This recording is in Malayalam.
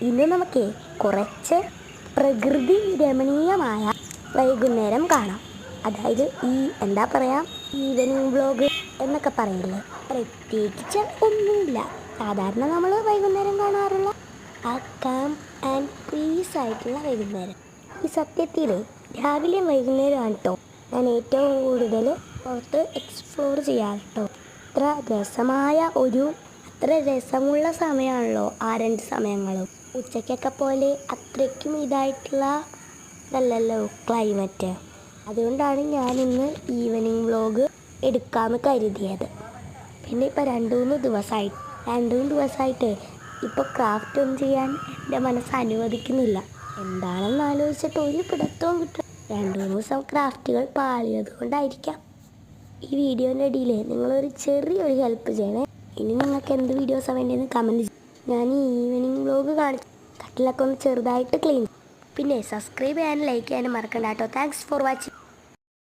ഇന്ന് നമുക്ക് കുറച്ച് പ്രകൃതി രമണീയമായ വൈകുന്നേരം കാണാം. അതായത് എന്താ പറയാ, ഈവനിങ് വ്ലോഗ് എന്നൊക്കെ പറയില്ലേ. പ്രത്യേകിച്ച് ഒന്നുമില്ല, സാധാരണ നമ്മൾ വൈകുന്നേരം കാണാറുള്ള ആ കാം ആൻഡ് പീസ് ആയിട്ടുള്ള വൈകുന്നേരം. ഈ സത്യത്തിൽ രാവിലെ വൈകുന്നേരമാണ് കേട്ടോ ഞാൻ ഏറ്റവും കൂടുതൽ പുറത്ത് എക്സ്പ്ലോർ ചെയ്യാറ് കേട്ടോ. അത്ര രസമുള്ള സമയമാണല്ലോ ആ രണ്ട് സമയങ്ങളും. ഉച്ചയ്ക്കൊക്കെ പോലെ അത്രയ്ക്കും ഇതല്ലല്ലോ ക്ലൈമറ്റ്. അതുകൊണ്ടാണ് ഞാനിന്ന് ഈവനിങ് വ്ലോഗ് എടുക്കാമെന്ന് കരുതിയത്. പിന്നെ ഇപ്പോൾ രണ്ട് മൂന്ന് ദിവസമായിട്ട് ഇപ്പോൾ ക്രാഫ്റ്റ് ഒന്നും ചെയ്യാൻ എൻ്റെ മനസ്സ് അനുവദിക്കുന്നില്ല. എന്താണെന്ന് ആലോചിച്ചിട്ട് ഒരു പിടുത്തവും കിട്ടും. 2-3 ദിവസം ക്രാഫ്റ്റുകൾ പാളിയത് കൊണ്ടായിരിക്കാം. ഈ വീഡിയോൻ്റെ ഇടയിൽ നിങ്ങളൊരു ചെറിയൊരു ഹെൽപ്പ് ചെയ്യണേ. ഇനി നിങ്ങൾക്ക് എന്ത് വീഡിയോസാണ് വേണ്ടതെന്ന് കമൻറ്റ് ചെയ്യും. ഞാൻ ഈ ഈവനിങ് വ്ലോഗ് കാണിച്ചു കട്ടിലൊക്കെ ഒന്ന് ചെറുതായിട്ട് ക്ലീൻ. പിന്നെ സബ്സ്ക്രൈബ് ചെയ്യാനും ലൈക്ക് ചെയ്യാനും മറക്കണ്ട കേട്ടോ. Thanks for watching.